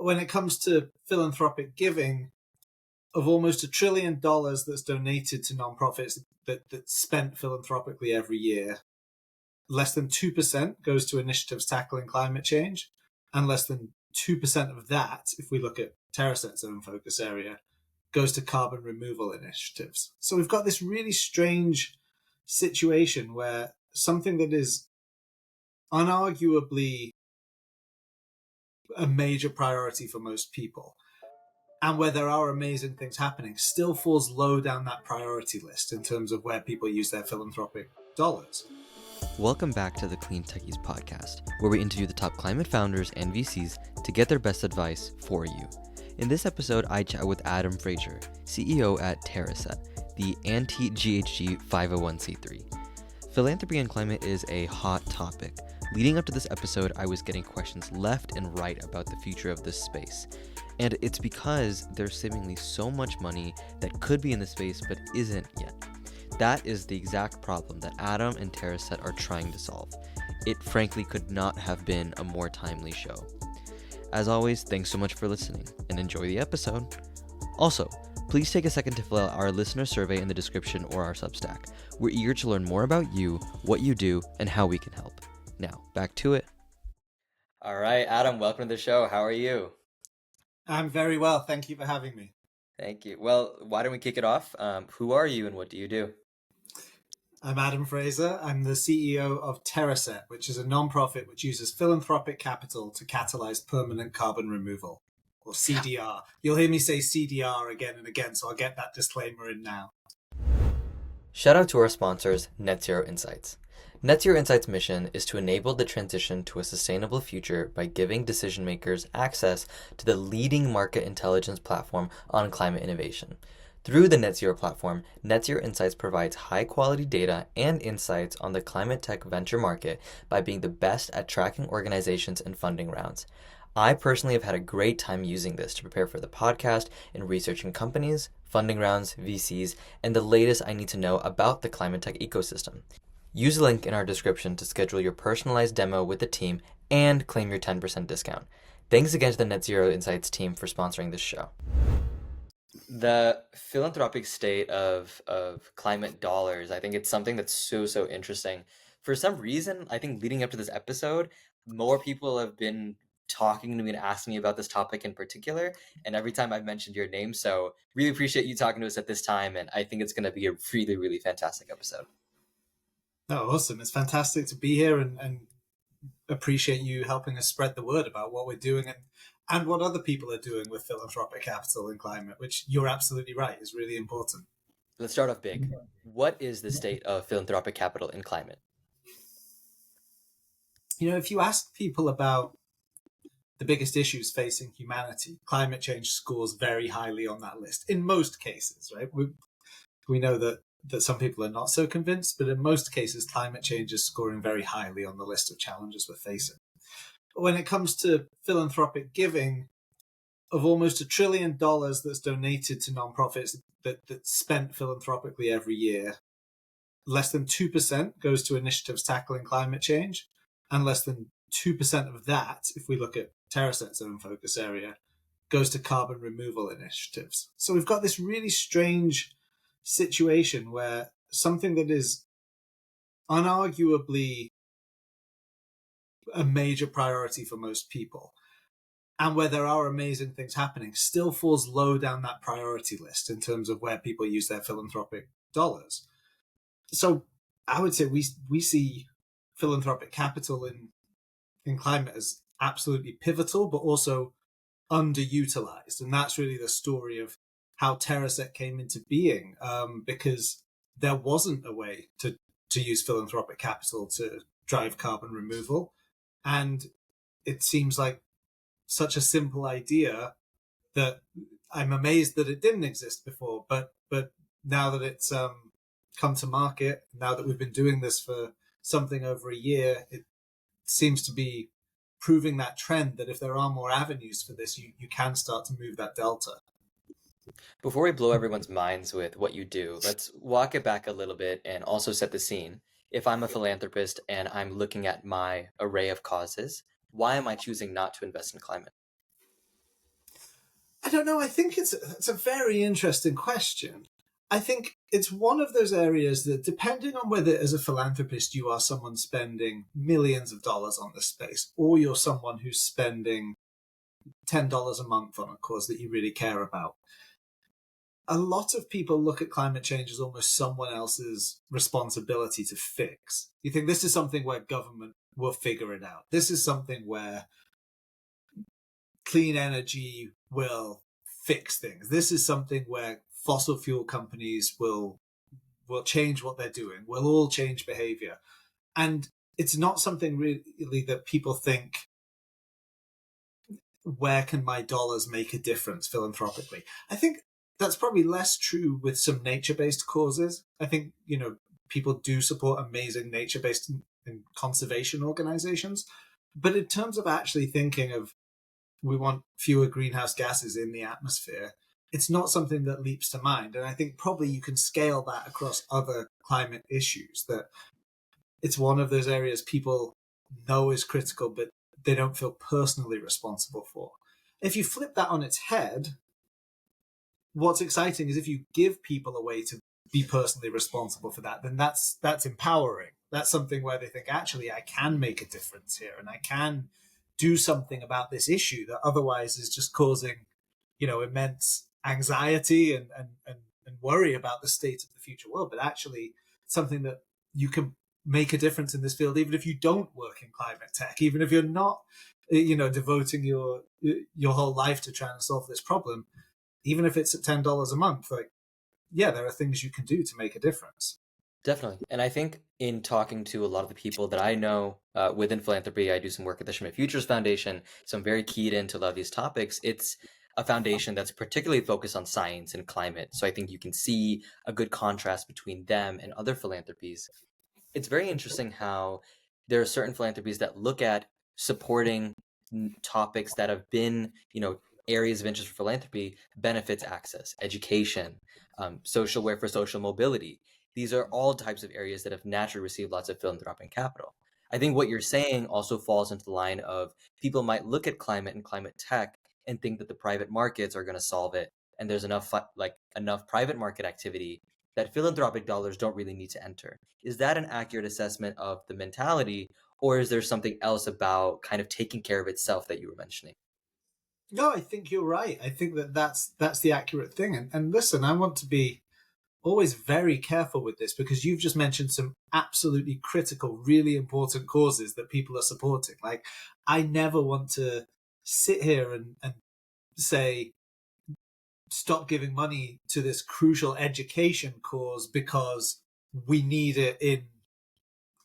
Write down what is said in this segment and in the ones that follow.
when it comes to philanthropic giving, of almost $1 trillion that's donated to nonprofits that's spent philanthropically every year, less than 2% goes to initiatives tackling climate change, and less than 2% of that, if we look at Terraset's own focus area, goes to carbon removal initiatives. So we've got this really strange situation where something that is unarguably a major priority for most people, and where there are amazing things happening, still falls low down that priority list in terms of where people use their philanthropic dollars. Welcome back to the Clean Techies podcast, where we interview the top climate founders and VCs to get their best advice for you. In this episode, I chat with Adam Fraser, CEO at Terraset, the Anti-GHG 501c3. Philanthropy and climate is a hot topic. Leading up to this episode, I was getting questions left and right about the future of this space. And it's because there's seemingly so much money that could be in the space but isn't yet. That is the exact problem that Adam and Terraset are trying to solve. It frankly could not have been a more timely show. As always, thanks so much for listening and enjoy the episode. Also, please take a second to fill out our listener survey in the description or our Substack. We're eager to learn more about you, what you do, and how we can help. Now, back to it. All right, Adam, welcome to the show. How are you? I'm very well. Thank you for having me. Thank you. Well, why don't we kick it off? Who are you and what do you do? I'm Adam Fraser. I'm the CEO of Terraset, which is a nonprofit which uses philanthropic capital to catalyze permanent carbon removal, or CDR. You'll hear me say CDR again and again, so I'll get that disclaimer in now. Shout out to our sponsors, Net Zero Insights. Net Zero Insights' mission is to enable the transition to a sustainable future by giving decision makers access to the leading market intelligence platform on climate innovation. Through the Net Zero platform, Net Zero Insights provides high-quality data and insights on the climate tech venture market by being the best at tracking organizations and funding rounds. I personally have had a great time using this to prepare for the podcast and researching companies, funding rounds, VCs, and the latest I need to know about the climate tech ecosystem. Use the link in our description to schedule your personalized demo with the team and claim your 10% discount. Thanks again to the Net Zero Insights team for sponsoring this show. The philanthropic state of climate dollars, I think it's something that's so interesting. For some reason, I think leading up to this episode, more people have been talking to me and asking me about this topic in particular, and every time I've mentioned your name, so really appreciate you talking to us at this time, and I think it's going to be a really fantastic episode. Oh, awesome. It's fantastic to be here and appreciate you helping us spread the word about what we're doing and what other people are doing with philanthropic capital and climate, which you're absolutely right, is really important. Let's start off big. What is the state of philanthropic capital in climate? You know, if you ask people about the biggest issues facing humanity, climate change scores very highly on that list, in most cases, right? We know that some people are not so convinced, but in most cases, climate change is scoring very highly on the list of challenges we're facing. When it comes to philanthropic giving, of almost $1 trillion that's donated to nonprofits that's spent philanthropically every year, less than 2% goes to initiatives tackling climate change, and less than 2% of that, if we look at Terraset's own focus area, goes to carbon removal initiatives. So we've got this really strange situation where something that is unarguably a major priority for most people, and where there are amazing things happening, still falls low down that priority list in terms of where people use their philanthropic dollars. So I would say we see philanthropic capital in climate as absolutely pivotal, but also underutilized. And that's really the story of how Terraset came into being, because there wasn't a way to use philanthropic capital to drive carbon removal. And it seems like such a simple idea that I'm amazed that it didn't exist before. But now that it's come to market, now that we've been doing this for something over a year, it seems to be proving that trend that if there are more avenues for this, you can start to move that delta. Before we blow everyone's minds with what you do, let's walk it back a little bit and also set the scene. If I'm a philanthropist and I'm looking at my array of causes, why am I choosing not to invest in climate? don't know. I think it's a very interesting question. I think it's one of those areas that, depending on whether as a philanthropist you are someone spending millions of dollars on this space, or you're someone who's spending $10 a month on a cause that you really care about, a lot of people look at climate change as almost someone else's responsibility to fix. You think this is something where government will figure it out. This is something where clean energy will fix things. This is something where fossil fuel companies will change what they're doing. We'll all change behavior. And it's not something really that people think, where can my dollars make a difference philanthropically? I think that's probably less true with some nature-based causes. I think, people do support amazing nature-based and conservation organizations. But in terms of actually thinking of, we want fewer greenhouse gases in the atmosphere, it's not something that leaps to mind. And I think probably you can scale that across other climate issues, that it's one of those areas people know is critical, but they don't feel personally responsible for. If you flip that on its head, what's exciting is if you give people a way to be personally responsible for that, then that's empowering. That's something where they think, actually, I can make a difference here, and I can do something about this issue that otherwise is just causing, immense anxiety and worry about the state of the future world. But actually, something that you can make a difference in this field, even if you don't work in climate tech, even if you're not, devoting your whole life to trying to solve this problem, even if it's at $10 a month, there are things you can do to make a difference. Definitely. And I think in talking to a lot of the people that I know within philanthropy, I do some work at the Schmidt Futures Foundation, so I'm very keyed into a lot of these topics. It's a foundation that's particularly focused on science and climate. So I think you can see a good contrast between them and other philanthropies. It's very interesting how there are certain philanthropies that look at supporting topics that have been, areas of interest for philanthropy: benefits access, education, social welfare, social mobility. These are all types of areas that have naturally received lots of philanthropic capital. I think what you're saying also falls into the line of, people might look at climate and climate tech and think that the private markets are going to solve it, and there's enough private market activity that philanthropic dollars don't really need to enter. Is that an accurate assessment of the mentality, or is there something else about kind of taking care of itself that you were mentioning? No, I think you're right. I think that's the accurate thing. And listen, I want to be always very careful with this, because you've just mentioned some absolutely critical, really important causes that people are supporting. Like, I never want to sit here and say, stop giving money to this crucial education cause because we need it in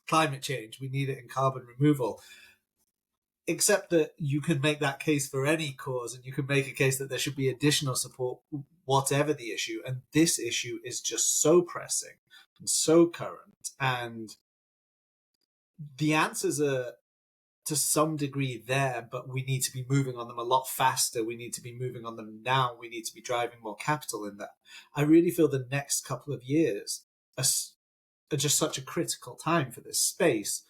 climate change, we need it in carbon removal. Except that you can make that case for any cause, and you can make a case that there should be additional support, whatever the issue. And this issue is just so pressing and so current. And the answers are to some degree there, but we need to be moving on them a lot faster. We need to be moving on them now. We need to be driving more capital in that. I really feel the next couple of years are just such a critical time for this space,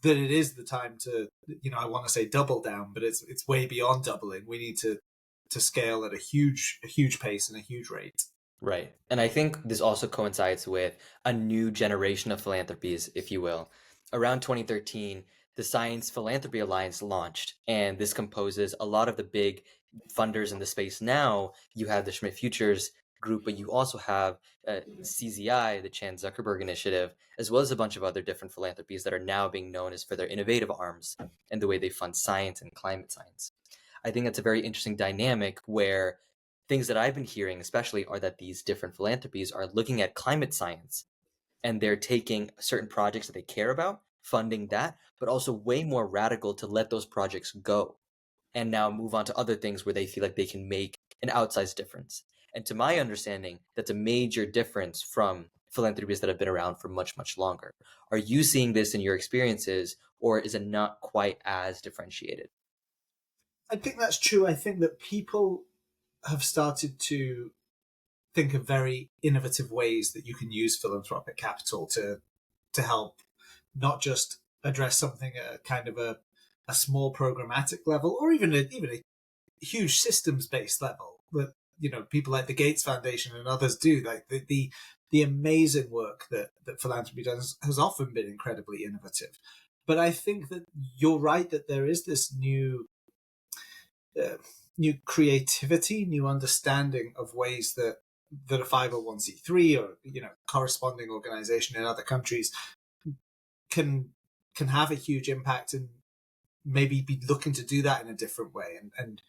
that it is the time to, I want to say double down, but it's way beyond doubling. We need to scale at a huge pace and a huge rate. Right. And I think this also coincides with a new generation of philanthropies, if you will. Around 2013, the Science Philanthropy Alliance launched, and this composes a lot of the big funders in the space now. You have the Schmidt Futures group, but you also have CZI, the Chan Zuckerberg Initiative, as well as a bunch of other different philanthropies that are now being known as for their innovative arms and the way they fund science and climate science. I think that's a very interesting dynamic, where things that I've been hearing especially are that these different philanthropies are looking at climate science, and they're taking certain projects that they care about, funding that, but also way more radical to let those projects go and now move on to other things where they feel like they can make an outsized difference. And to my understanding, that's a major difference from philanthropies that have been around for much, much longer. Are you seeing this in your experiences, or is it not quite as differentiated? I think that's true. I think that people have started to think of very innovative ways that you can use philanthropic capital to help not just address something at kind of a small programmatic level, or even a huge systems-based level that people like the Gates Foundation and others do. Like the amazing work that philanthropy does has often been incredibly innovative. But I think that you're right that there is this new creativity, new understanding of ways that a 501c3 or corresponding organization in other countries can have a huge impact and maybe be looking to do that in a different way. And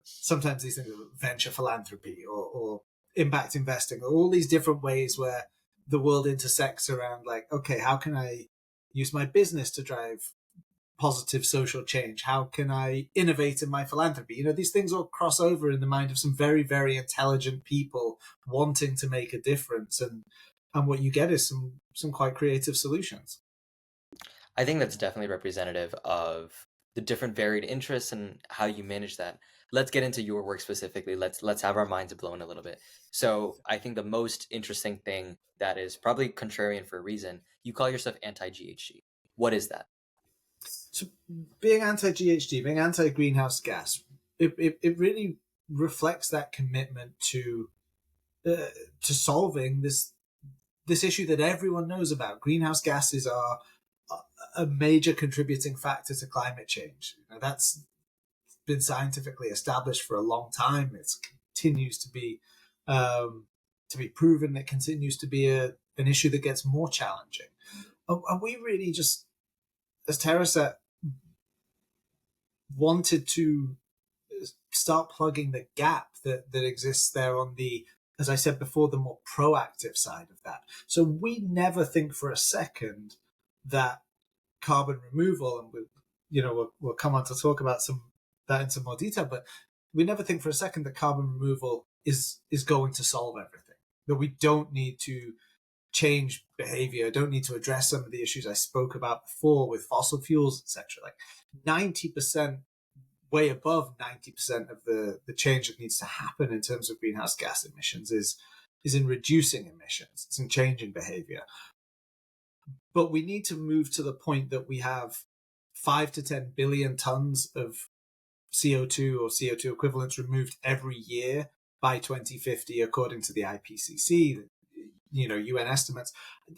sometimes these things are venture philanthropy or impact investing, or all these different ways where the world intersects around, like, okay, how can I use my business to drive positive social change? How can I innovate in my philanthropy? These things all cross over in the mind of some very, very intelligent people wanting to make a difference. And what you get is some quite creative solutions. I think that's definitely representative of the different varied interests and how you manage that. Let's get into your work specifically. Let's have our minds blown a little bit. So I think the most interesting thing that is probably contrarian for a reason, you call yourself anti-GHG. What is that? So being anti-GHG, being anti-greenhouse gas, it really reflects that commitment to solving this issue that everyone knows about. Greenhouse gases are a major contributing factor to climate change. That's been scientifically established for a long time. It continues to be proven. It continues to be an issue that gets more challenging. And we really just, as Terraset, wanted to start plugging the gap that exists there on the, as I said before, the more proactive side of that. So we never think for a second that carbon removal, and we'll come on to talk about that in some more detail, but we never think for a second that carbon removal is going to solve everything, that we don't need to change behavior, don't need to address some of the issues I spoke about before with fossil fuels, etc. Like 90%, way above 90% of the change that needs to happen in terms of greenhouse gas emissions is in reducing emissions, it's in changing behavior. But we need to move to the point that we have 5 to 10 billion tons of CO2 or CO2 equivalents removed every year by 2050, according to the IPCC, UN estimates.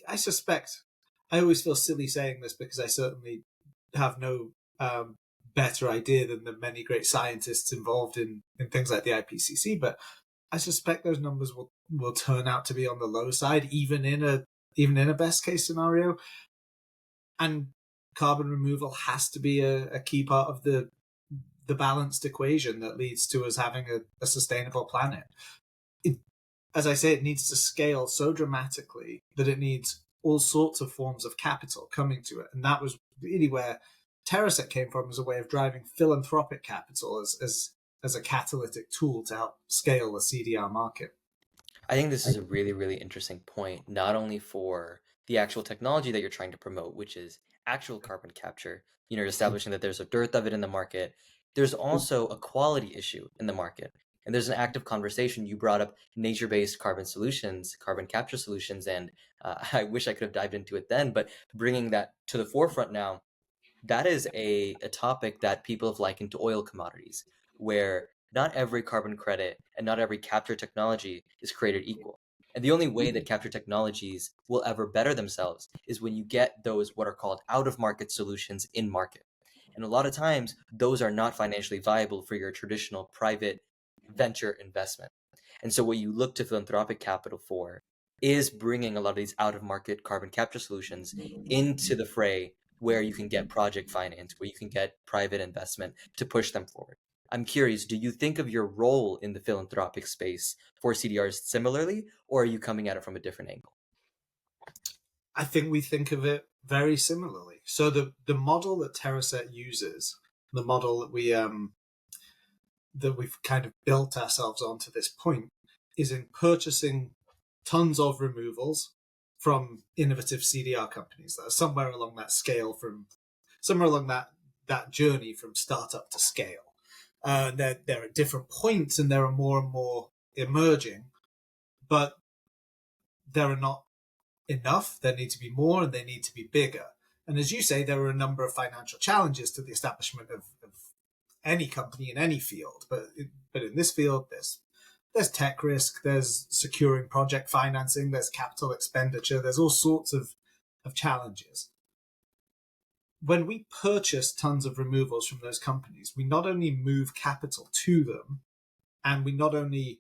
I suspect, I always feel silly saying this because I certainly have no better idea than the many great scientists involved in things like the IPCC, but I suspect those numbers will turn out to be on the low side, even in a best case scenario. And carbon removal has to be a key part of the balanced equation that leads to us having a sustainable planet. As I say, it needs to scale so dramatically that it needs all sorts of forms of capital coming to it. And that was really where Terraset came from, as a way of driving philanthropic capital as a catalytic tool to help scale the CDR market. I think this is a really, really interesting point, not only for the actual technology that you're trying to promote, which is actual carbon capture, you're establishing that there's a dearth of it in the market. There's also a quality issue in the market. And there's an active conversation. You brought up nature-based carbon solutions, carbon capture solutions, and I wish I could have dived into it then, but bringing that to the forefront now, that is a topic that people have likened to oil commodities, where not every carbon credit and not every capture technology is created equal. And the only way that capture technologies will ever better themselves is when you get those what are called out-of-market solutions in market. And a lot of times, those are not financially viable for your traditional private venture investment. And so what you look to philanthropic capital for is bringing a lot of these out-of-market carbon capture solutions into the fray, where you can get project finance, where you can get private investment to push them forward. I'm curious, do you think of your role in the philanthropic space for CDRs similarly, or are you coming at it from a different angle? I think we think of it very similarly. So the model that Terraset uses, the model that we've kind of built ourselves on to this point, is in purchasing tons of removals from innovative CDR companies that are somewhere along that scale, from somewhere along that journey from startup to scale. They're at different points, and there are more and more emerging, but there are not enough. There need to be more, and they need to be bigger. And as you say, there are a number of financial challenges to the establishment of any company in any field, but in this field, there's tech risk, there's securing project financing, there's capital expenditure, there's all sorts of challenges. When we purchase tons of removals from those companies, we not only move capital to them, and we not only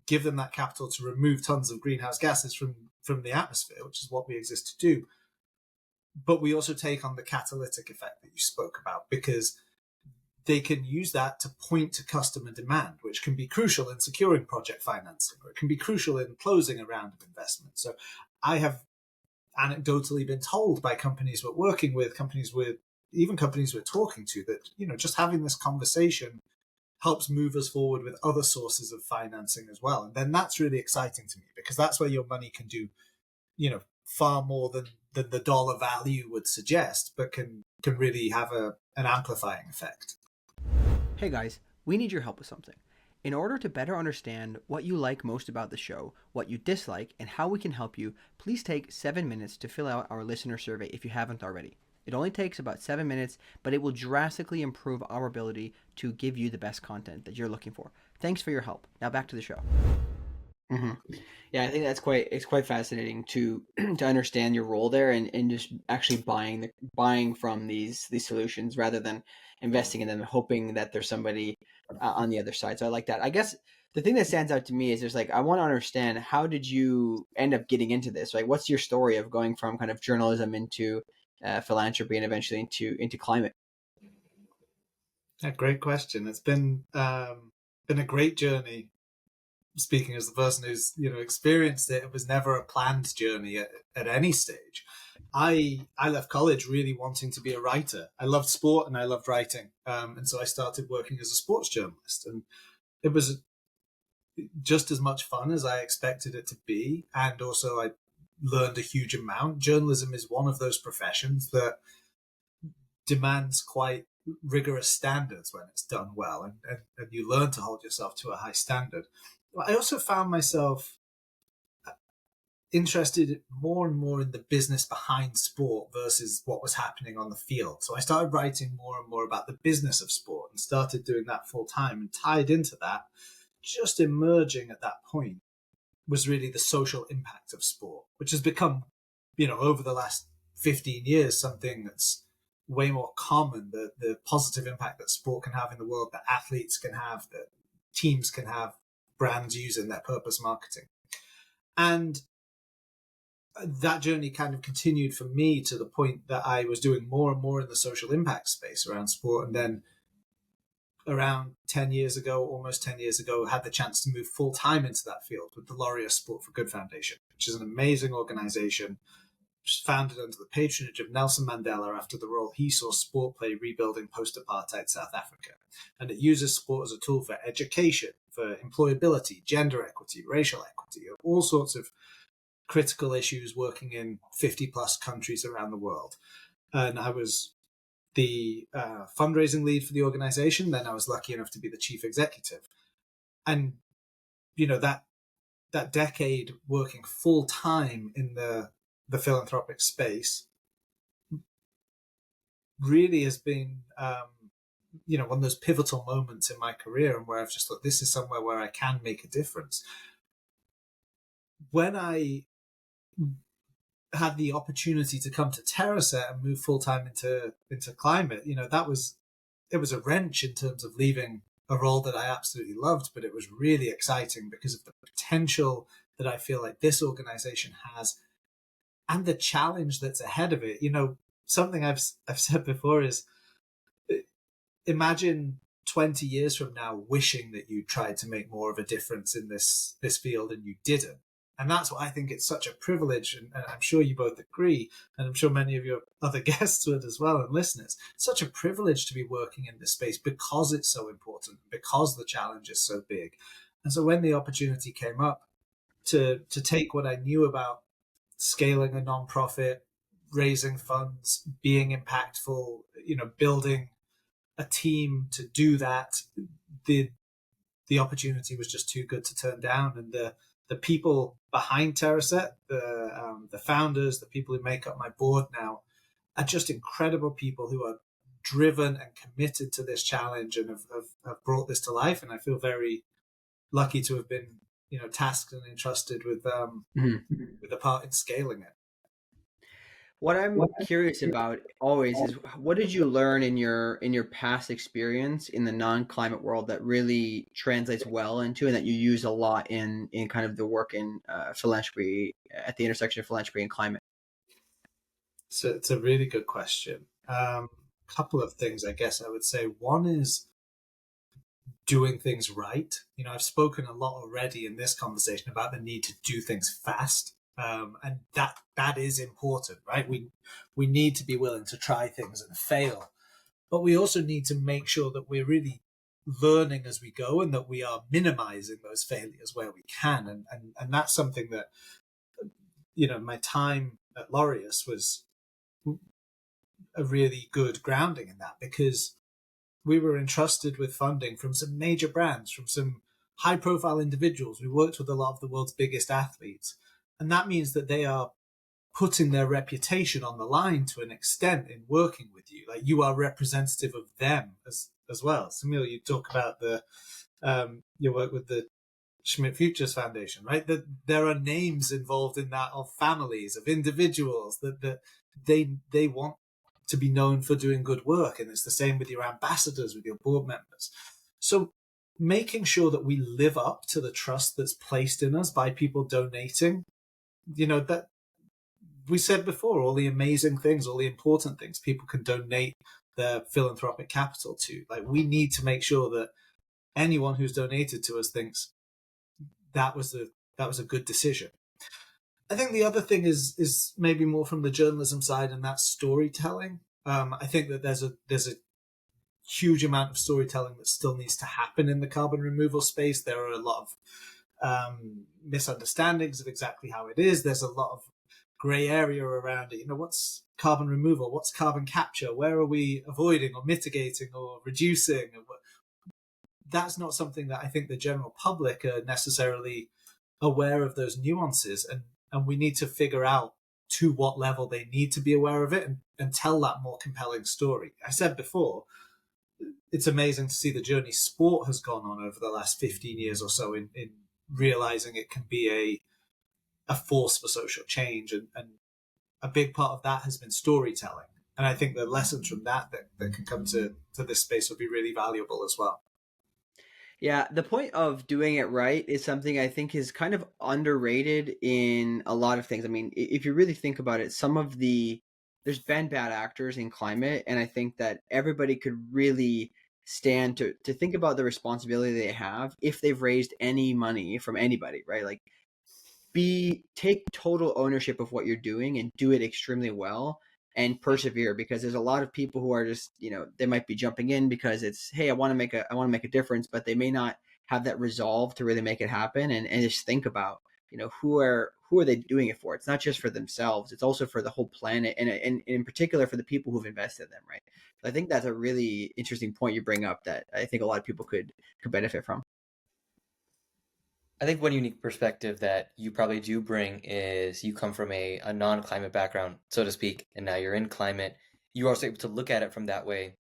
give them that capital to remove tons of greenhouse gases from the atmosphere, which is what we exist to do, but we also take on the catalytic effect that you spoke about, because they can use that to point to customer demand, which can be crucial in securing project financing, or it can be crucial in closing a round of investment. So I have anecdotally been told by companies we're working with, even companies we're talking to, that, just having this conversation helps move us forward with other sources of financing as well. And then that's really exciting to me, because that's where your money can do, far more than the dollar value would suggest, but can really have an amplifying effect. Hey guys, we need your help with something. In order to better understand what you like most about the show, what you dislike, and how we can help you, please take 7 minutes to fill out our listener survey if you haven't already. It only takes about 7 minutes, but it will drastically improve our ability to give you the best content that you're looking for. Thanks for your help. Now back to the show. Mm-hmm. Yeah, I think it's quite fascinating to understand your role there, and just actually buying from these solutions rather than investing in them, hoping that there's somebody on the other side. So I like that. I guess the thing that stands out to me is there's I want to understand, how did you end up getting into this? Like, what's your story of going from kind of journalism into philanthropy and eventually into climate? A great question. It's been a great journey. Speaking as the person who's experienced it, it was never a planned journey at any stage. I left college really wanting to be a writer. I loved sport and I loved writing, and so I started working as a sports journalist, and it was just as much fun as I expected it to be, and also I learned a huge amount. Journalism is one of those professions that demands quite rigorous standards when it's done well, and you learn to hold yourself to a high standard. I also found myself interested more and more in the business behind sport versus what was happening on the field. So I started writing more and more about the business of sport and started doing that full time. And tied into that, just emerging at that point, was really the social impact of sport, which has become, over the last 15 years, something that's way more common, the positive impact that sport can have in the world, that athletes can have, that teams can have, brands use in their purpose marketing. And that journey kind of continued for me to the point that I was doing more and more in the social impact space around sport. And then around 10 years ago, almost 10 years ago, had the chance to move full time into that field with the Laureus Sport for Good Foundation, which is an amazing organization, which was founded under the patronage of Nelson Mandela after the role he saw sport play rebuilding post-apartheid South Africa. And it uses sport as a tool for education, for employability, gender equity, racial equity, all sorts of critical issues, working in 50 plus countries around the world. And I was the fundraising lead for the organization. Then I was lucky enough to be the chief executive. And, that decade working full time in the philanthropic space really has been, one of those pivotal moments in my career, and where I've just thought, this is somewhere where I can make a difference. When I had the opportunity to come to Terraset and move full time into climate, it was a wrench in terms of leaving a role that I absolutely loved, but it was really exciting because of the potential that I feel like this organization has, and the challenge that's ahead of it. Something I've said before is, imagine 20 years from now wishing that you tried to make more of a difference in this field and you didn't. And that's why I think it's such a privilege, and I'm sure you both agree, and I'm sure many of your other guests would as well, and listeners, such a privilege to be working in this space because it's so important, because the challenge is so big. And so when the opportunity came up to take what I knew about scaling a nonprofit, raising funds, being impactful, building a team to do that, the opportunity was just too good to turn down. And the people behind Terraset, the founders, the people who make up my board now, are just incredible people who are driven and committed to this challenge and have brought this to life. And I feel very lucky to have been, tasked and entrusted with the part in scaling it. What I'm curious about always is, what did you learn in your past experience in the non-climate world that really translates well into, and that you use a lot in kind of the work in philanthropy, at the intersection of philanthropy and climate? So it's a really good question. Couple of things, I guess I would say. One is doing things right. I've spoken a lot already in this conversation about the need to do things fast. And that is important, right? We need to be willing to try things and fail, but we also need to make sure that we're really learning as we go and that we are minimizing those failures where we can. And that's something that, my time at Laureus was a really good grounding in that, because we were entrusted with funding from some major brands, from some high profile individuals. We worked with a lot of the world's biggest athletes. And that means that they are putting their reputation on the line to an extent in working with you. Like, you are representative of them as well. Somil, you talk about your work with the Schmidt Futures Foundation, right? That there are names involved in that, of families, of individuals that they want to be known for doing good work. And it's the same with your ambassadors, with your board members. So making sure that we live up to the trust that's placed in us by people donating, that we said before, all the amazing things, all the important things people can donate their philanthropic capital to. Like, we need to make sure that anyone who's donated to us thinks that was a good decision. I think the other thing is maybe more from the journalism side, and that's storytelling. I think that there's a huge amount of storytelling that still needs to happen in the carbon removal space. There are a lot of misunderstandings of exactly how it is. There's a lot of gray area around it. What's carbon removal? What's carbon capture? Where are we avoiding or mitigating or reducing? That's not something that I think the general public are necessarily aware of, those nuances. And we need to figure out to what level they need to be aware of it and tell that more compelling story. I said before, it's amazing to see the journey sport has gone on over the last 15 years or so in realizing it can be a force for social change. And a big part of that has been storytelling. And I think the lessons from that can come to this space will be really valuable as well. Yeah, the point of doing it right is something I think is kind of underrated in a lot of things. I mean, if you really think about it, there's been bad actors in climate, and I think that everybody could really stand to think about the responsibility they have if they've raised any money from anybody, right? Like, take total ownership of what you're doing and do it extremely well and persevere, because there's a lot of people who are just, they might be jumping in because it's, hey, I want to make a difference, but they may not have that resolve to really make it happen. And just think about, who are they doing it for? It's not just for themselves, it's also for the whole planet, and in particular for the people who've invested in them, right? So I think that's a really interesting point you bring up that I think a lot of people could benefit from. I think one unique perspective that you probably do bring is you come from a non-climate background, so to speak, and now you're in climate. You're also able to look at it from that way.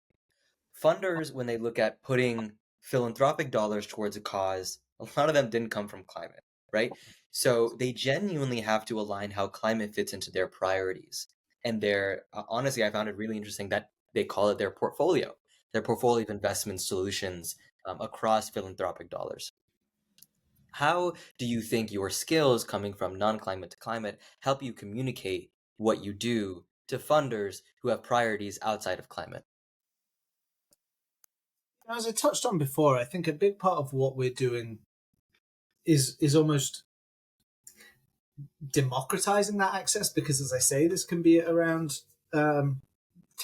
Funders, when they look at putting philanthropic dollars towards a cause, a lot of them didn't come from climate, right? So they genuinely have to align how climate fits into their priorities. And honestly, I found it really interesting that they call it their portfolio of investment solutions across philanthropic dollars. How do you think your skills coming from non-climate to climate help you communicate what you do to funders who have priorities outside of climate? As I touched on before, I think a big part of what we're doing is almost democratizing that access, because, as I say, this can be around $10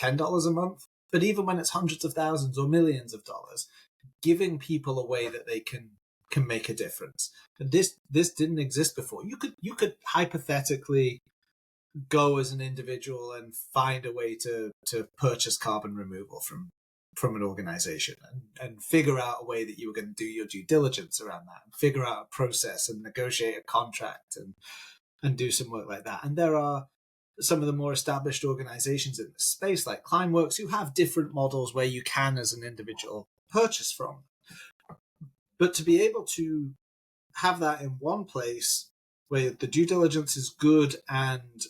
a month. But even when it's hundreds of thousands or millions of dollars, giving people a way that they can make a difference. And this didn't exist before. You could hypothetically go as an individual and find a way to purchase carbon removal from an organization and figure out a way that you were going to do your due diligence around that, and figure out a process and negotiate a contract and do some work like that. And there are some of the more established organizations in the space, like Climeworks, who have different models where you can, as an individual, purchase from. But to be able to have that in one place where the due diligence is good and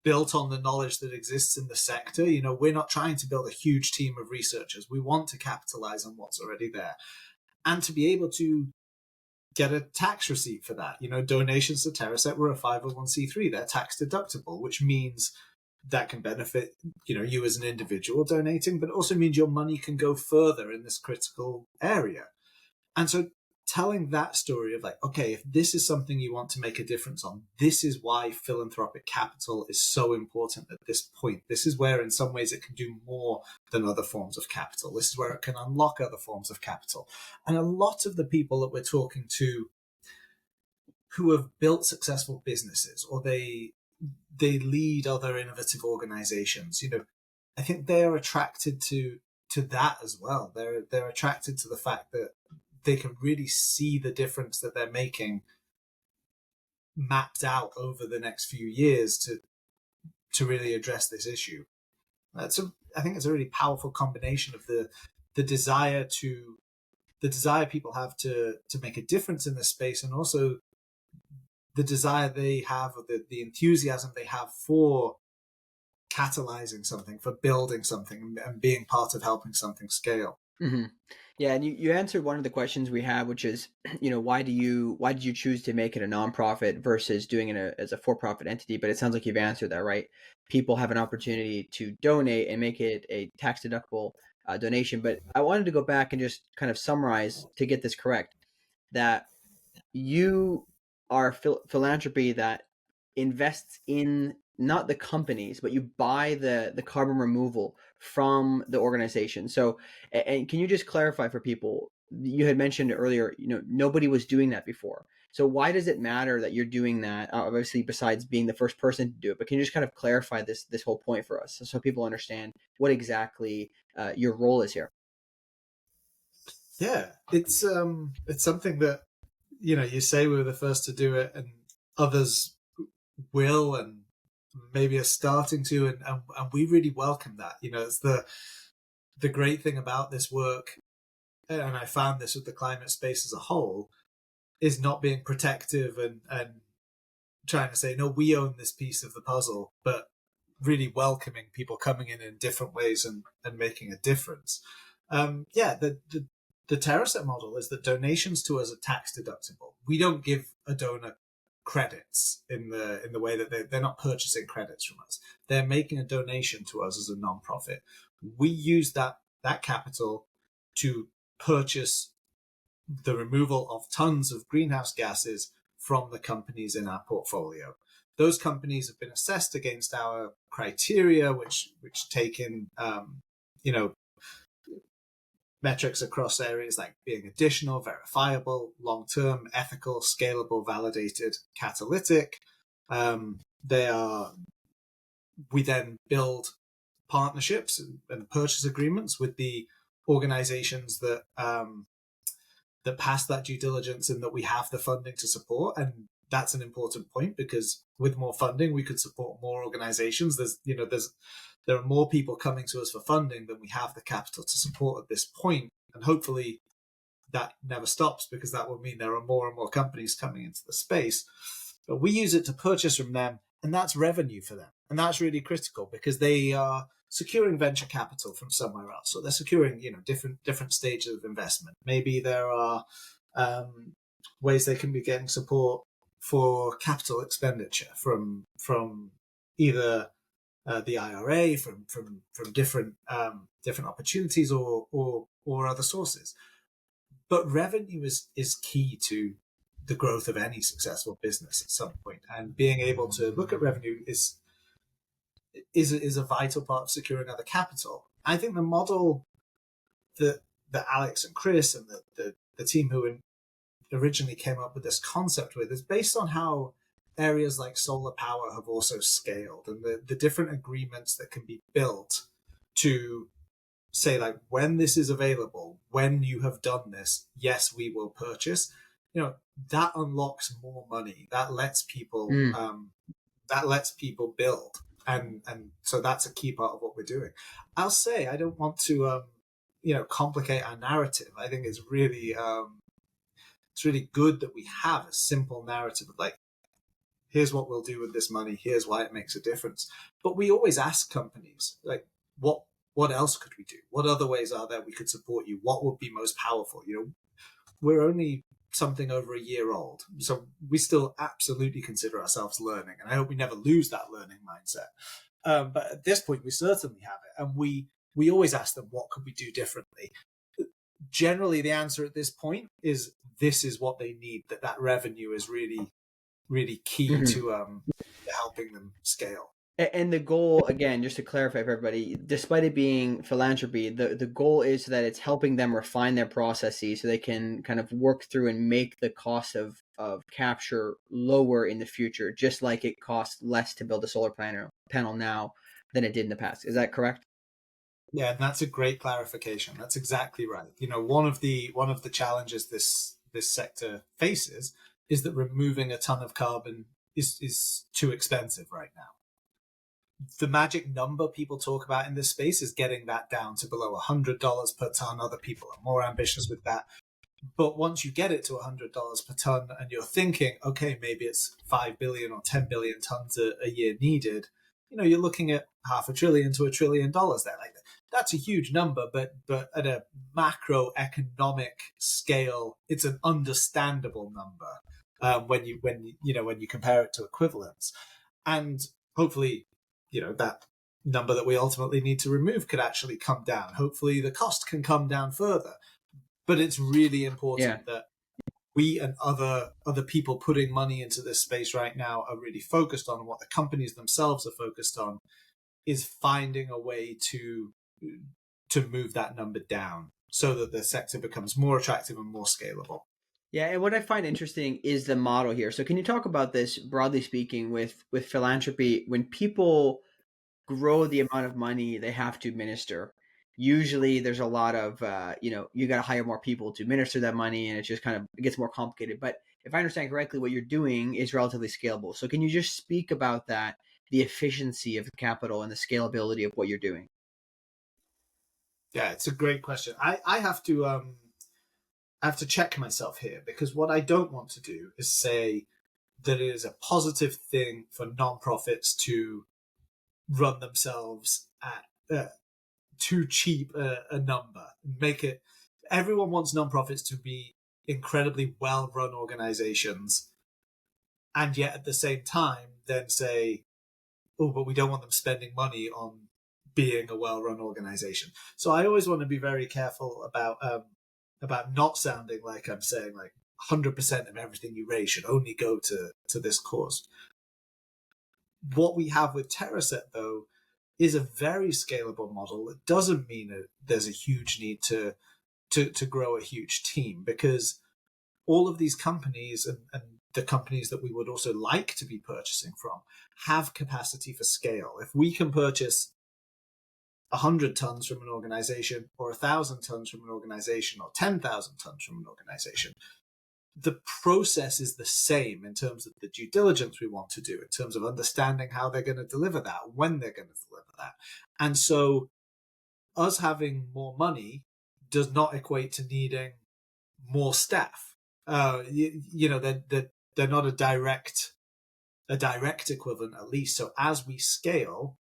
built on the knowledge that exists in the sector, we're not trying to build a huge team of researchers. We want to capitalize on what's already there. And to be able to get a tax receipt for that. Donations to Terraset were a 501c3. They're tax deductible, which means that can benefit, you as an individual donating, but it also means your money can go further in this critical area. And so telling that story of like, okay, if this is something you want to make a difference on, this is why philanthropic capital is so important at this point. This is where in some ways it can do more than other forms of capital. This is where it can unlock other forms of capital. And a lot of the people that we're talking to who have built successful businesses, or they lead other innovative organizations, I think they are attracted to that as well. They're attracted to the fact that they can really see the difference that they're making mapped out over the next few years to really address this issue. I think it's a really powerful combination of the desire people have to make a difference in this space, and also the desire they have, or the enthusiasm they have for catalyzing something, for building something, and being part of helping something scale. Mm-hmm. Yeah, and you answered one of the questions we have, which is, why did you choose to make it a nonprofit versus doing it as a for-profit entity? But it sounds like you've answered that, right? People have an opportunity to donate and make it a tax-deductible donation. But I wanted to go back and just kind of summarize to get this correct, that you are philanthropy that invests in not the companies, but you buy the carbon removal from the organization. So, and can you just clarify for people, you had mentioned earlier, nobody was doing that before. So why does it matter that you're doing that? Obviously, besides being the first person to do it, but can you just kind of clarify this whole point for us so people understand what exactly your role is here? Yeah, it's something that, you say we were the first to do it, and others will and maybe are starting to, and we really welcome that. It's the great thing about this work, and I found this with the climate space as a whole, is not being protective and trying to say, no, we own this piece of the puzzle, but really welcoming people coming in different ways and making a difference. The Terraset model is that donations to us are tax deductible. We don't give a donor credits in the way that they're not purchasing credits from us. They're making a donation to us as a nonprofit. We use that capital to purchase the removal of tons of greenhouse gases from the companies in our portfolio. Those companies have been assessed against our criteria, which take in, metrics across areas like being additional, verifiable, long-term, ethical, scalable, validated, catalytic. We then build partnerships and purchase agreements with the organizations that pass that due diligence and that we have the funding to support. And that's an important point, because with more funding, we could support more organizations. There are more people coming to us for funding than we have the capital to support at this point. And hopefully that never stops, because that will mean there are more and more companies coming into the space. But we use it to purchase from them, and that's revenue for them. And that's really critical, because they are securing venture capital from somewhere else. So they're securing, different stages of investment. Maybe there are ways they can be getting support for capital expenditure from either the IRA, from different opportunities or other sources. But revenue is key to the growth of any successful business at some point, and being able to look at revenue is a vital part of securing other capital. I think the model that Alex and Chris and the team who originally came up with this concept with is based on how areas like solar power have also scaled, and the different agreements that can be built to say, like, when this is available, when you have done this, yes, we will purchase. That unlocks more money. That lets people that lets people build, and so that's a key part of what we're doing. I'll say I don't want to complicate our narrative. I think it's really good that we have a simple narrative of like, here's what we'll do with this money, here's why it makes a difference. But we always ask companies, like, what else could we do? What other ways are there we could support you? What would be most powerful? We're only something over a year old, so we still absolutely consider ourselves learning, and I hope we never lose that learning mindset. But at this point, we certainly have it, and we always ask them, what could we do differently? Generally, the answer at this point is this is what they need. That revenue is really, really key to helping them scale. And the goal, again, just to clarify for everybody, despite it being philanthropy, the goal is that it's helping them refine their processes so they can kind of work through and make the cost of capture lower in the future, just like it costs less to build a solar panel now than it did in the past. Is that correct? Yeah, and that's a great clarification. That's exactly right. One of the challenges this sector faces is that removing a ton of carbon is too expensive right now. The magic number people talk about in this space is getting that down to below $100 per ton. Other people are more ambitious with that. But once you get it to $100 per ton and you're thinking, okay, maybe it's 5 billion or 10 billion tons a year needed, you're looking at $500 billion to $1 trillion there. Like, that's a huge number, but at a macroeconomic scale, it's an understandable number when you compare it to equivalents. And hopefully, that number that we ultimately need to remove could actually come down. Hopefully the cost can come down further. But it's really important that we and other people putting money into this space right now are really focused on, what the companies themselves are focused on is finding a way to move that number down so that the sector becomes more attractive and more scalable. Yeah, and what I find interesting is the model here. So can you talk about this, broadly speaking, with philanthropy? When people grow the amount of money they have to administer, usually there's a lot of, you got to hire more people to administer that money, and it gets more complicated. But if I understand correctly, what you're doing is relatively scalable. So can you just speak about that, the efficiency of the capital and the scalability of what you're doing? Yeah, it's a great question. I have to check myself here, because what I don't want to do is say that it is a positive thing for nonprofits to run themselves at too cheap a number. Make it. Everyone wants nonprofits to be incredibly well-run organizations, and yet at the same time, then say, "Oh, but we don't want them spending money on being a well-run organization." So I always want to be very careful about not sounding like I'm saying like 100% of everything you raise should only go to this cause. What we have with Terraset, though, is a very scalable model. It doesn't mean that there's a huge need to grow a huge team, because all of these companies and the companies that we would also like to be purchasing from have capacity for scale. If we can purchase 100 tons from an organization, or 1,000 tons from an organization, or 10,000 tons from an organization, the process is the same in terms of the due diligence we want to do, in terms of understanding how they're going to deliver that, when they're going to deliver that. And so us having more money does not equate to needing more staff. They're not a direct equivalent, at least. So as we scale,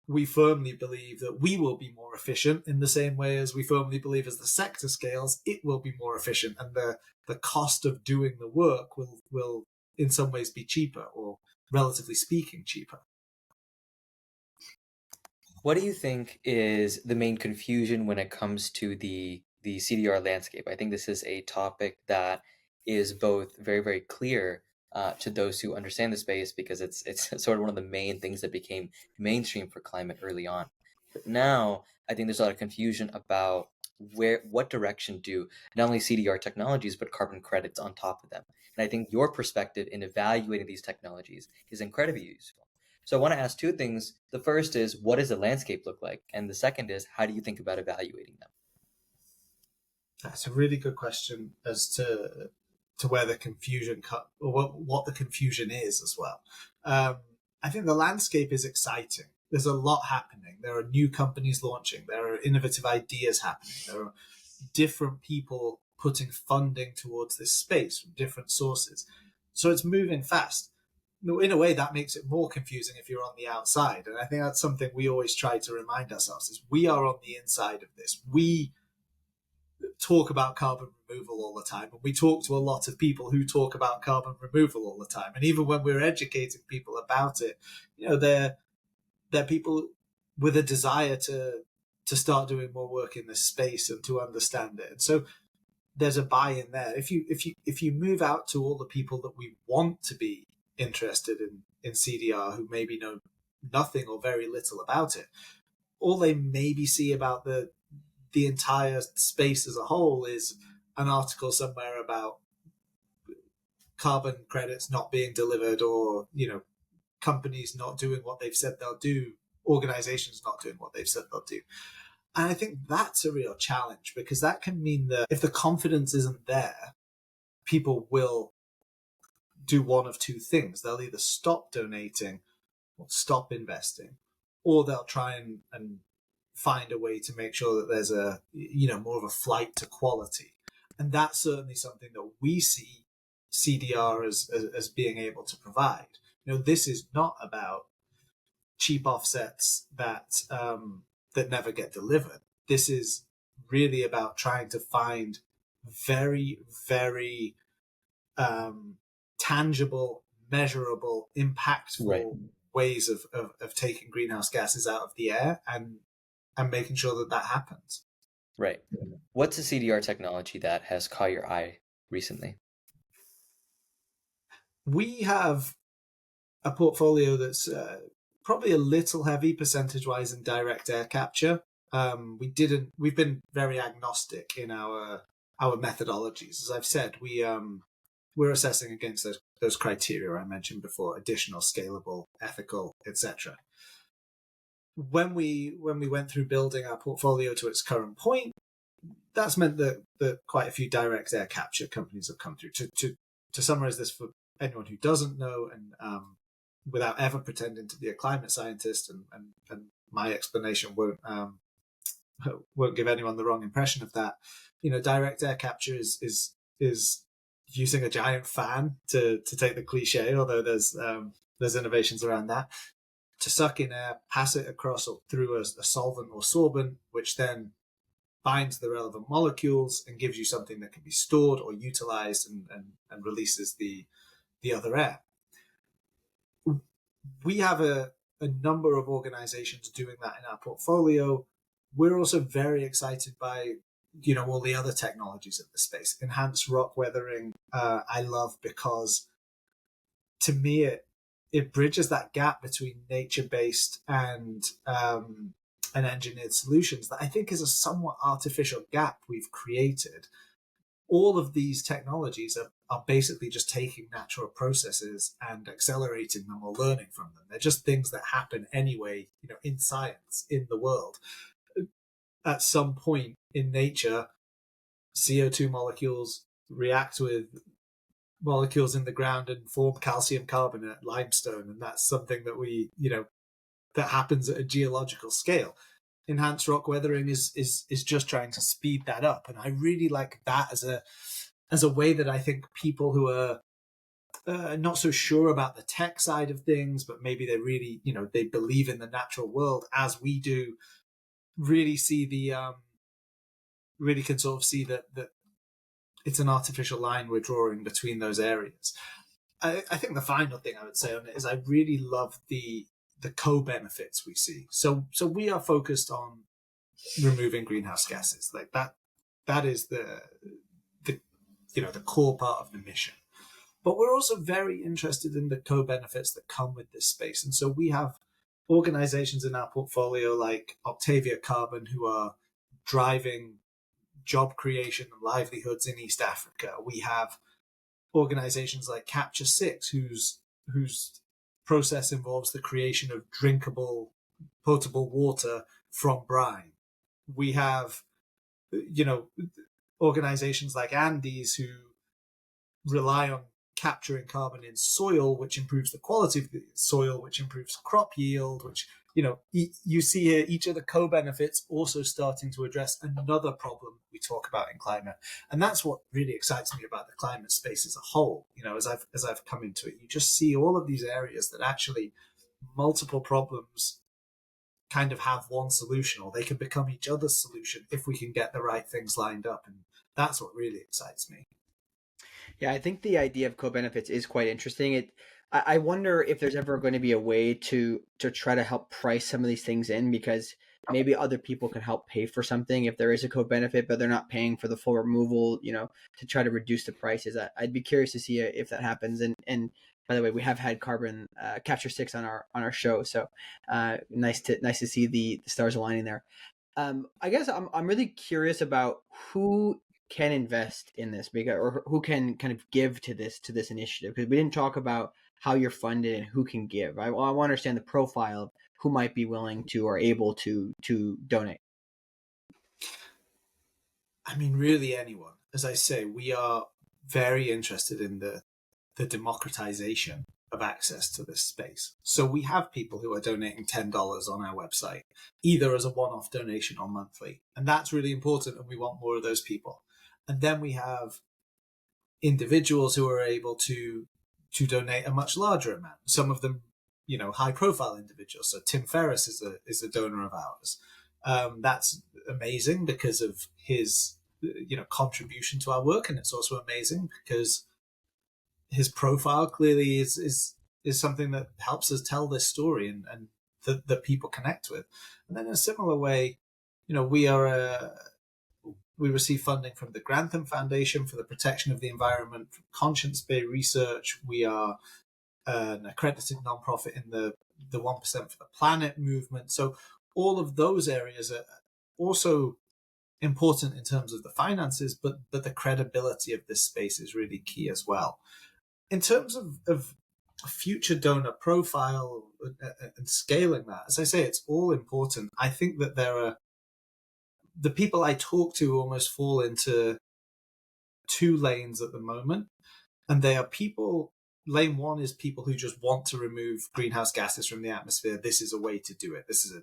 we firmly believe that we will be more efficient, in the same way as we firmly believe as the sector scales, it will be more efficient, and the cost of doing the work will in some ways be cheaper, or relatively speaking cheaper. What do you think is the main confusion when it comes to the CDR landscape? I think this is a topic that is both very, very clear to those who understand the space, because it's sort of one of the main things that became mainstream for climate early on. But now I think there's a lot of confusion about what direction do not only CDR technologies but carbon credits on top of them. And I think your perspective in evaluating these technologies is incredibly useful. So I want to ask two things. The first is, what does the landscape look like? And the second is, how do you think about evaluating them? That's a really good question as to where the confusion or what the confusion is as well. I think the landscape is exciting. There's a lot happening. There are new companies launching. There are innovative ideas happening. There are different people putting funding towards this space from different sources. So it's moving fast. In a way, that makes it more confusing if you're on the outside. And I think that's something we always try to remind ourselves is we are on the inside of this. We talk about carbon removal all the time, and we talk to a lot of people who talk about carbon removal all the time. And even when we're educating people about it, they're people with a desire to start doing more work in this space and to understand it. And so there's a buy-in there. If you move out to all the people that we want to be interested in CDR, who maybe know nothing or very little about it, all they maybe see about the entire space as a whole is an article somewhere about carbon credits not being delivered, or companies not doing what they've said they'll do, organizations not doing what they've said they'll do. And I think that's a real challenge, because that can mean that if the confidence isn't there, people will do one of two things. They'll either stop donating or stop investing, or they'll try and find a way to make sure that there's a more of a flight to quality. And that's certainly something that we see CDR as being able to provide. This is not about cheap offsets that never get delivered. This is really about trying to find very, very tangible, measurable, impactful ways of taking greenhouse gases out of the air and making sure that happens. Right. What's a CDR technology that has caught your eye recently? We have a portfolio that's probably a little heavy percentage-wise in direct air capture. We've been very agnostic in our methodologies. As I've said, we're assessing against those criteria I mentioned before: additional, scalable, ethical, etc. When we went through building our portfolio to its current point, that's meant that quite a few direct air capture companies have come through. To summarize this for anyone who doesn't know, and without ever pretending to be a climate scientist, and my explanation won't give anyone the wrong impression of that. Direct air capture is using a giant fan, to take the cliche, although there's innovations around that, to suck in air, pass it across or through a solvent or sorbent, which then binds the relevant molecules and gives you something that can be stored or utilized and releases the other air. We have a number of organizations doing that in our portfolio. We're also very excited by all the other technologies in the space. Enhanced rock weathering, I love, because to me it bridges that gap between nature-based and engineered solutions that I think is a somewhat artificial gap we've created. All of these technologies are basically just taking natural processes and accelerating them or learning from them. They're just things that happen anyway, in science, in the world. At some point in nature, CO2 molecules react with molecules in the ground and form calcium carbonate, limestone, and that's something that that happens at a geological scale. Enhanced rock weathering is just trying to speed that up, and I really like that as a way that I think people who are not so sure about the tech side of things, but maybe they really they believe in the natural world as we do, really see really can sort of see that it's an artificial line we're drawing between those areas. I think the final thing I would say on it is I really love the co-benefits we see. So we are focused on removing greenhouse gases. Like that is the core part of the mission. But we're also very interested in the co-benefits that come with this space. And so we have organizations in our portfolio like Octavia Carbon, who are driving job creation and livelihoods in East Africa. We have organizations like Capture 6, whose process involves the creation of drinkable, potable water from brine. We have, organizations like Andes who rely on capturing carbon in soil, which improves the quality of the soil, which improves crop yield, which, you see here each of the co-benefits also starting to address another problem we talk about in climate. And that's what really excites me about the climate space as a whole. As I've come into it, you just see all of these areas that actually multiple problems kind of have one solution, or they can become each other's solution if we can get the right things lined up. And that's what really excites me. Yeah, I think the idea of co-benefits is quite interesting. I wonder if there's ever going to be a way to try to help price some of these things in, because maybe other people can help pay for something if there is a co-benefit, but they're not paying for the full removal, to try to reduce the prices. I'd be curious to see if that happens. And by the way, we have had carbon capture 6 on our show, so nice to see the stars aligning there. I guess I'm really curious about who can invest in this, because, or who can kind of give to this initiative, because we didn't talk about how you're funded and who can give. I want to understand the profile of who might be willing to or able to donate. I mean, really anyone. As I say, we are very interested in the democratization of access to this space. So we have people who are donating $10 on our website, either as a one-off donation or monthly. And that's really important, and we want more of those people. And then we have individuals who are able to donate a much larger amount. Some of them, high-profile individuals. So Tim Ferriss is a donor of ours. That's amazing because of his, contribution to our work, and it's also amazing because his profile clearly is something that helps us tell this story and that people connect with. And then in a similar way, we receive funding from the Grantham Foundation for the protection of the environment, from Conscience Bay Research. We are an accredited nonprofit in the 1% for the Planet movement. So all of those areas are also important in terms of the finances, but the credibility of this space is really key as well. In terms of future donor profile and scaling that, as I say, it's all important. I think that the people I talk to almost fall into two lanes at the moment. And they are people, lane one is people who just want to remove greenhouse gases from the atmosphere. This is a way to do it. This is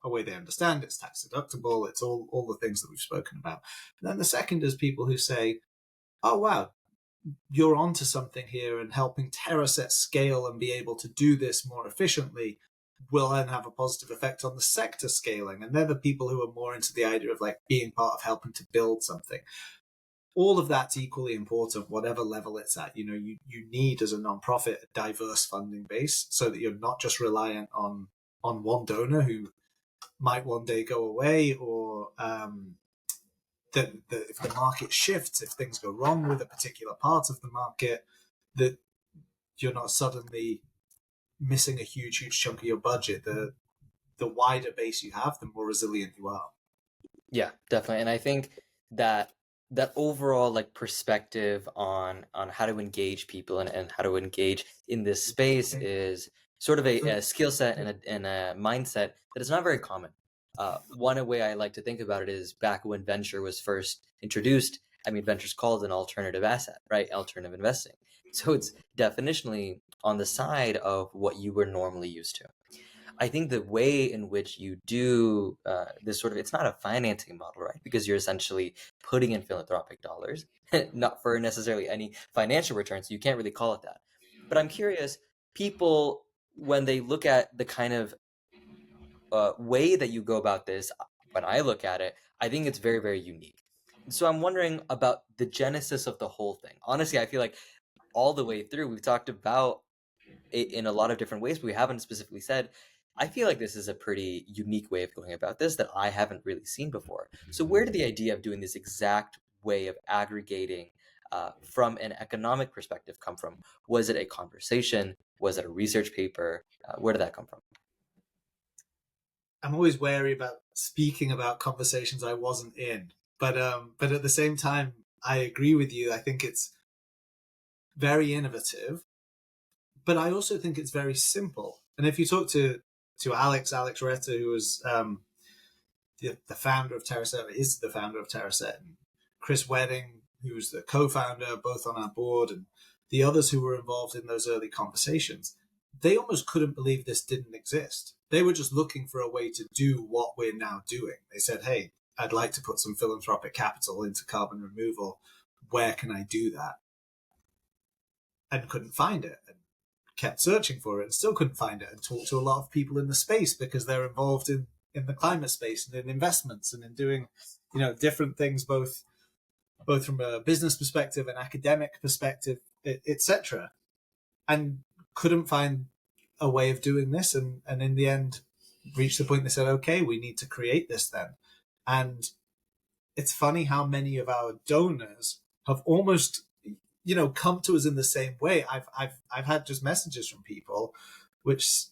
a way they understand. It's tax deductible. It's all the things that we've spoken about. And then the second is people who say, oh, wow, you're onto something here, and helping Terraset scale and be able to do this more efficiently will then have a positive effect on the sector scaling. And they're the people who are more into the idea of like being part of helping to build something. All of that's equally important, whatever level it's at. You need, as a nonprofit, a diverse funding base so that you're not just reliant on one donor who might one day go away, or that if the market shifts, if things go wrong with a particular part of the market, that you're not suddenly missing a huge chunk of your budget. The wider base you have, the more resilient you are. Yeah, definitely. And I think that overall like perspective on how to engage people and how to engage in this space is sort of a skill set and a mindset that is not very common. One way I like to think about it is back when venture was first introduced. I mean, venture's called an alternative asset, right? Alternative investing. So it's definitionally on the side of what you were normally used to. I think the way in which you do this sort of, it's not a financing model, right? Because you're essentially putting in philanthropic dollars, not for necessarily any financial return, so you can't really call it that. But I'm curious, people, when they look at the kind of way that you go about this, when I look at it, I think it's very, very unique. So I'm wondering about the genesis of the whole thing. Honestly, I feel like all the way through, we've talked about it in a lot of different ways, but we haven't specifically said, I feel like this is a pretty unique way of going about this that I haven't really seen before. So where did the idea of doing this exact way of aggregating from an economic perspective come from? Was it a conversation? Was it a research paper? Where did that come from? I'm always wary about speaking about conversations I wasn't in, but at the same time, I agree with you. I think it's very innovative, but I also think it's very simple. And if you talk to Alex Retta, who was the founder of Terraset, is the founder of Terraset, and Chris Wedding, who's the co-founder, both on our board, and the others who were involved in those early conversations, they almost couldn't believe this didn't exist. They were just looking for a way to do what we're now doing. They said, hey, I'd like to put some philanthropic capital into carbon removal. Where can I do that? And couldn't find it, and kept searching for it and still couldn't find it, and talked to a lot of people in the space because they're involved in the climate space and in investments and in doing, different things, both from a business perspective, an academic perspective, etc. And couldn't find a way of doing this. And in the end, reached the point they said, okay, we need to create this then. And it's funny how many of our donors have almost, come to us in the same way. I've had just messages from people which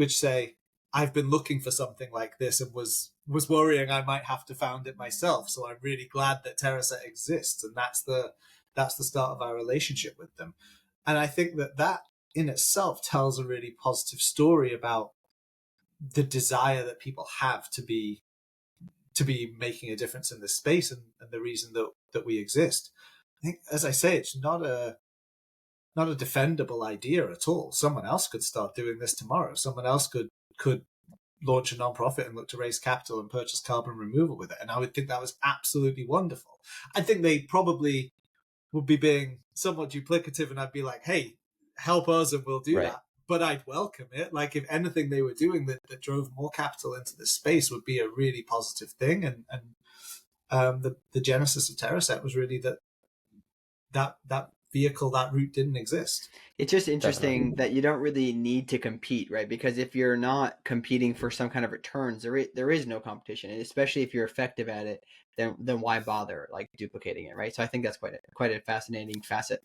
say, I've been looking for something like this and was worrying I might have to found it myself. So I'm really glad that Terraset exists. And that's the start of our relationship with them. And I think that in itself tells a really positive story about the desire that people have to be making a difference in this space, and the reason that we exist. I think, as I say, it's not a defendable idea at all. Someone else could start doing this tomorrow. Someone else could launch a nonprofit and look to raise capital and purchase carbon removal with it. And I would think that was absolutely wonderful. I think they probably would be being somewhat duplicative, and I'd be like, hey, help us and we'll do that. But I'd welcome it. Like, if anything they were doing that drove more capital into this space would be a really positive thing. And the genesis of Terraset was really that vehicle, that route didn't exist. It's just interesting that you don't really need to compete, right? Because if you're not competing for some kind of returns, there is no competition, and especially if you're effective at it, then why bother like duplicating it, right? So I think that's quite a fascinating facet.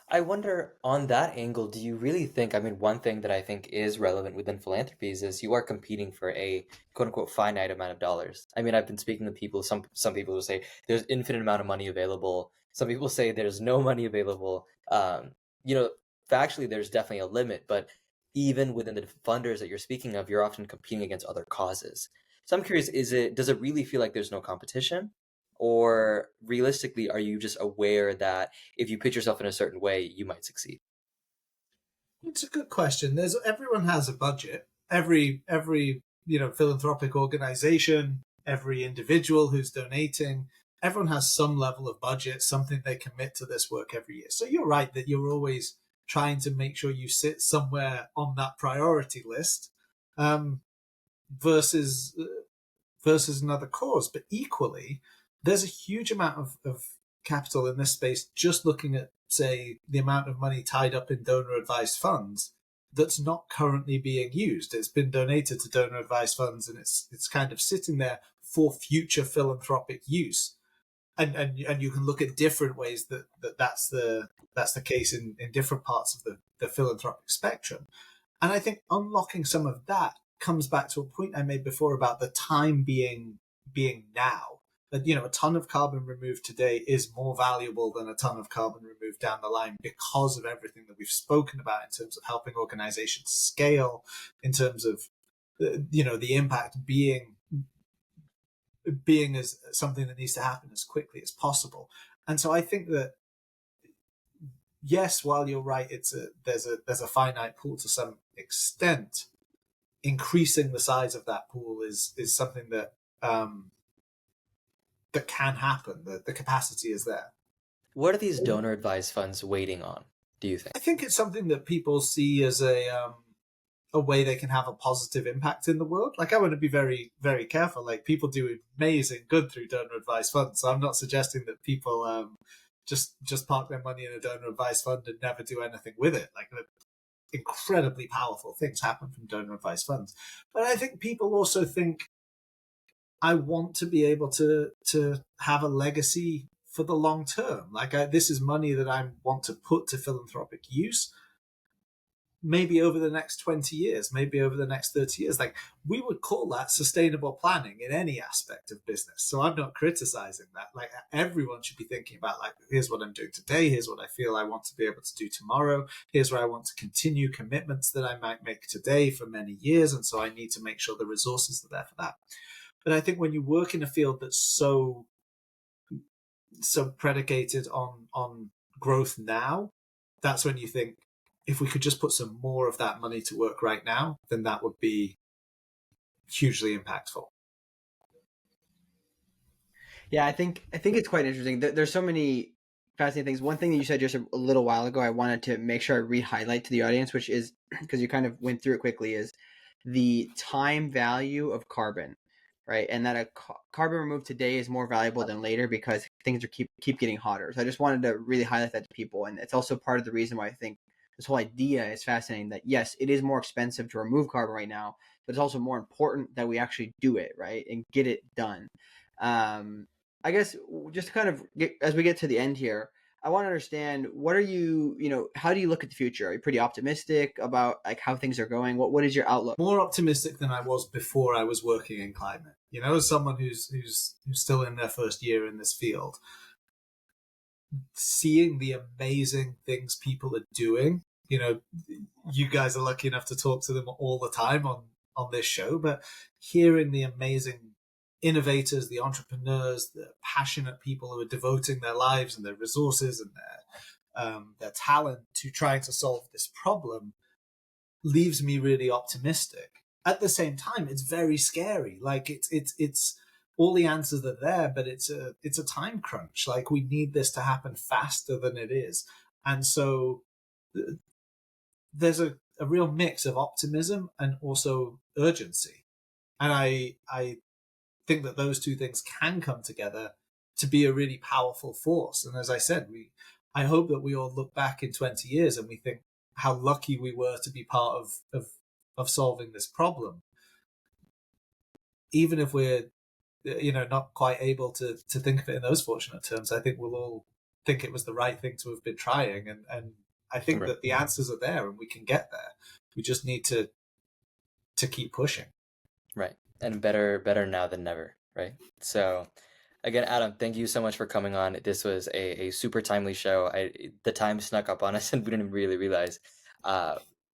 I wonder, on that angle, do you really think, one thing that I think is relevant within philanthropies is you are competing for a quote unquote finite amount of dollars. I've been speaking to people, some people will say there's infinite amount of money available. Some people say there's no money available. Factually, there's definitely a limit, but even within the funders that you're speaking of, you're often competing against other causes. So I'm curious, does it really feel like there's no competition? Or realistically, are you just aware that if you pitch yourself in a certain way, you might succeed? It's a good question. Everyone has a budget. Every philanthropic organization, every individual who's donating, everyone has some level of budget, something they commit to this work every year. So you're right that you're always trying to make sure you sit somewhere on that priority list, versus another cause. But equally, there's a huge amount of capital in this space, just looking at, say, the amount of money tied up in donor-advised funds that's not currently being used. It's been donated to donor-advised funds, and it's kind of sitting there for future philanthropic use. And you can look at different ways that's the case in different parts of the philanthropic spectrum. And I think unlocking some of that comes back to a point I made before about the time being now. That, a ton of carbon removed today is more valuable than a ton of carbon removed down the line, because of everything that we've spoken about in terms of helping organizations scale, in terms of the impact being as something that needs to happen as quickly as possible. And so I think that, yes, while you're right, there's a finite pool to some extent, increasing the size of that pool is something that that can happen. The capacity is there. What are these donor advised funds waiting on, do you think? I think it's something that people see as a way they can have a positive impact in the world. Like, I want to be very, very careful. Like, people do amazing good through donor advised funds. So I'm not suggesting that people just park their money in a donor advised fund and never do anything with it. Like, incredibly powerful things happen from donor advised funds. But I think people also think, I want to be able to have a legacy for the long term. Like, this is money that I want to put to philanthropic use, maybe over the next 20 years, maybe over the next 30 years. Like, we would call that sustainable planning in any aspect of business. So I'm not criticizing that. Like, everyone should be thinking about, like, here's what I'm doing today. Here's what I feel I want to be able to do tomorrow. Here's where I want to continue commitments that I might make today for many years. And so I need to make sure the resources are there for that. But I think when you work in a field that's so predicated on growth now, that's when you think, if we could just put some more of that money to work right now, then that would be hugely impactful. Yeah, I think it's quite interesting. There's so many fascinating things. One thing that you said just a little while ago, I wanted to make sure I re-highlight to the audience, which is because you kind of went through it quickly, is the time value of carbon, right? And that a carbon removed today is more valuable than later because things are keep getting hotter. So I just wanted to really highlight that to people, and it's also part of the reason why I think this whole idea is fascinating. That yes, it is more expensive to remove carbon right now, but it's also more important that we actually do it right and get it done. I guess just to kind of as we get to the end here, I want to understand, what are you, how do you look at the future? Are you pretty optimistic about like how things are going? What is your outlook? More optimistic than I was before I was working in climate. As someone who's still in their first year in this field, seeing the amazing things people are doing. You guys are lucky enough to talk to them all the time on this show, but hearing the amazing innovators, the entrepreneurs, the passionate people who are devoting their lives and their resources and their talent to trying to solve this problem leaves me really optimistic. At the same time, it's very scary. Like it's all the answers are there, but it's a time crunch. Like, we need this to happen faster than it is, and so there's a real mix of optimism and also urgency. And I think that those two things can come together to be a really powerful force. And as I said, I hope that we all look back in 20 years and we think how lucky we were to be part of solving this problem. Even if we're not quite able to think of it in those fortunate terms, I think we'll all think it was the right thing to have been trying. And I think that the answers are there and we can get there. We just need to keep pushing. Right. And better now than never, right? So again, Adam, thank you so much for coming on. This was a super timely show. The time snuck up on us and we didn't really realize.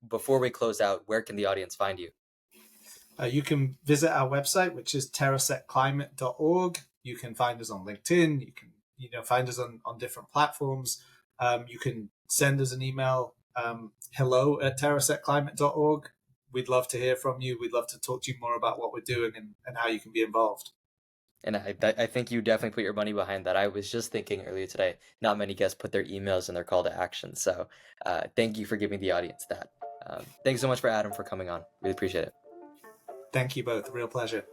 Before we close out, where can the audience find you? You can visit our website, which is terrasetclimate.org. You can find us on LinkedIn. You can find us on different platforms. You can send us an email, hello@terrasetclimate.org. We'd love to hear from you. We'd love to talk to you more about what we're doing and how you can be involved. And I think you definitely put your money behind that. I was just thinking earlier today, not many guests put their emails in their call to action. So thank you for giving the audience that. Thanks so much for Adam for coming on. Really appreciate it. Thank you both. Real pleasure.